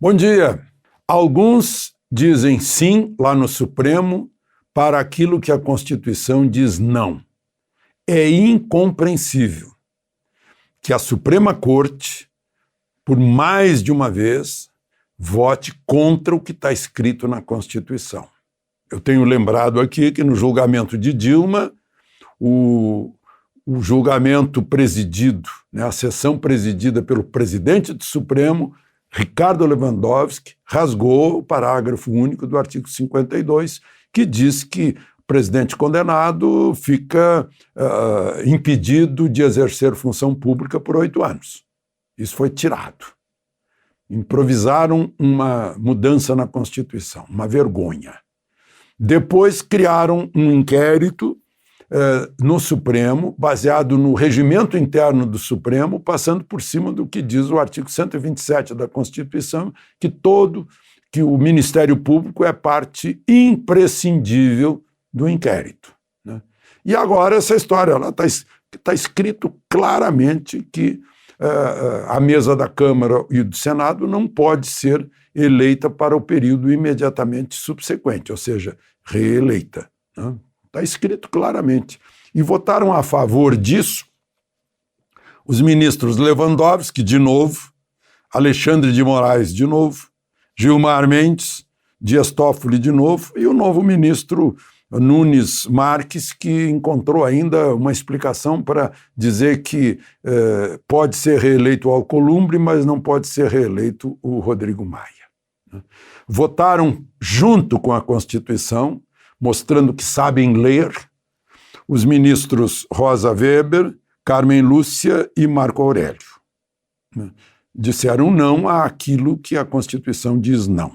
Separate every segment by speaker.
Speaker 1: Bom dia. Alguns dizem sim lá no Supremo para aquilo que a Constituição diz não. É incompreensível que a Suprema Corte, por mais de uma vez, vote contra o que está escrito na Constituição. Eu tenho lembrado aqui que no julgamento de Dilma, o julgamento presidido, a sessão presidida pelo presidente do Supremo, Ricardo Lewandowski, rasgou o parágrafo único do artigo 52, que diz que o presidente condenado fica impedido de exercer função pública por 8 anos. Isso foi tirado. Improvisaram uma mudança na Constituição, uma vergonha. Depois criaram um inquérito no Supremo, baseado no regimento interno do Supremo, passando por cima do que diz o artigo 127 da Constituição, que o Ministério Público é parte imprescindível do inquérito. Né? E agora essa história está escrito claramente que a mesa da Câmara e do Senado não pode ser eleita para o período imediatamente subsequente, ou seja, reeleita. Né? Está escrito claramente. E votaram a favor disso os ministros Lewandowski, de novo, Alexandre de Moraes, de novo, Gilmar Mendes, Dias Toffoli, de novo, e o novo ministro Nunes Marques, que encontrou ainda uma explicação para dizer que pode ser reeleito o Alcolumbre, mas não pode ser reeleito o Rodrigo Maia. Votaram junto com a Constituição, mostrando que sabem ler, os ministros Rosa Weber, Carmen Lúcia e Marco Aurélio. Disseram não àquilo que a Constituição diz não.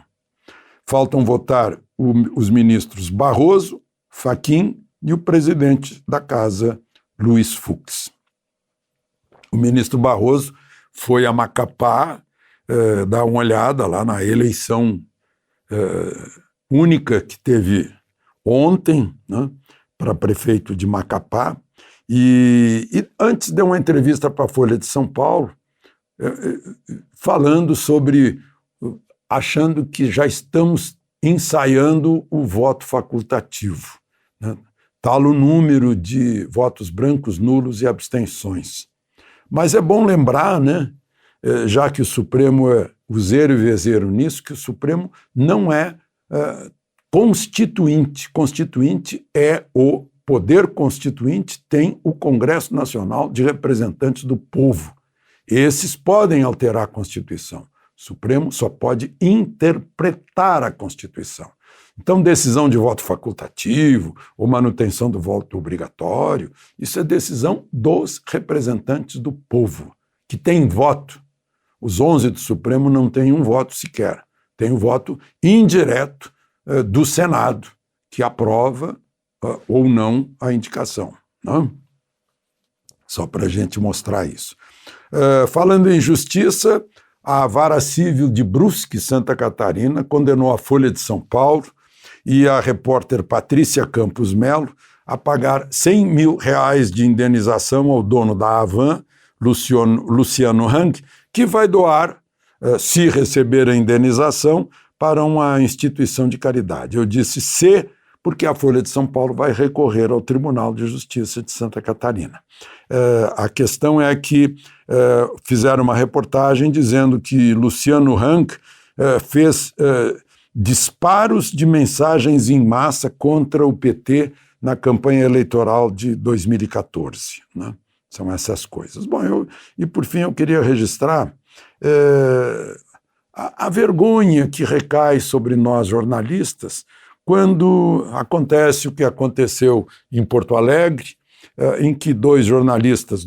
Speaker 1: Faltam votar os ministros Barroso, Fachin e o presidente da Casa, Luiz Fux. O ministro Barroso foi a Macapá dar uma olhada lá na eleição única que teve ontem, né, para prefeito de Macapá, e antes deu uma entrevista para a Folha de São Paulo, falando sobre, achando que já estamos ensaiando o voto facultativo, né, tal o número de votos brancos, nulos e abstenções. Mas é bom lembrar, né, já que o Supremo é useiro e vezeiro nisso, que o Supremo não é constituinte. Constituinte é o poder constituinte, tem o Congresso Nacional de Representantes do Povo. Esses podem alterar a Constituição. O Supremo só pode interpretar a Constituição. Então, decisão de voto facultativo ou manutenção do voto obrigatório, isso é decisão dos representantes do povo, que têm voto. Os 11 do Supremo não têm um voto sequer. Tem um voto indireto do Senado, que aprova ou não a indicação. Não? Só para a gente mostrar isso. Falando em justiça, a Vara Civil de Brusque, Santa Catarina, condenou a Folha de São Paulo e a repórter Patrícia Campos Melo a pagar R$100 mil de indenização ao dono da Havan, Luciano Hang, que vai doar, se receber a indenização, para uma instituição de caridade. Eu disse se, porque a Folha de São Paulo vai recorrer ao Tribunal de Justiça de Santa Catarina. A questão é que fizeram uma reportagem dizendo que Luciano Hang fez disparos de mensagens em massa contra o PT na campanha eleitoral de 2014. Né? São essas coisas. Bom, e por fim eu queria registrar a vergonha que recai sobre nós jornalistas quando acontece o que aconteceu em Porto Alegre, em que dois jornalistas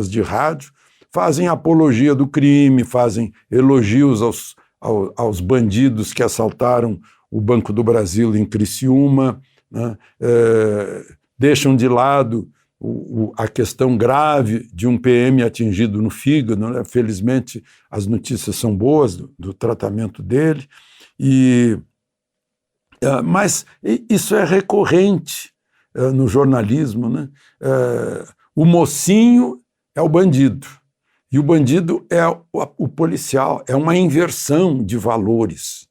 Speaker 1: de rádio, fazem apologia do crime, fazem elogios aos bandidos que assaltaram o Banco do Brasil em Criciúma, né, deixam de lado a questão grave de um PM atingido no fígado, né? Felizmente as notícias são boas do tratamento dele, mas isso é recorrente no jornalismo, né? O mocinho é o bandido E o bandido é o policial, é uma inversão de valores.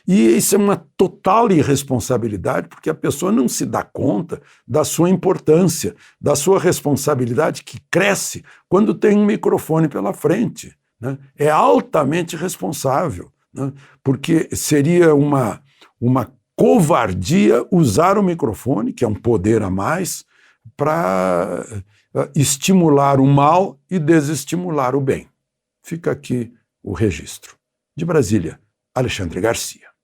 Speaker 1: E isso é uma total irresponsabilidade, porque a pessoa não se dá conta da sua importância, da sua responsabilidade que cresce quando tem um microfone pela frente, né? É altamente responsável, né? Porque seria uma covardia usar o microfone, que é um poder a mais, para estimular o mal e desestimular o bem. Fica aqui o registro. De Brasília, Alexandre Garcia.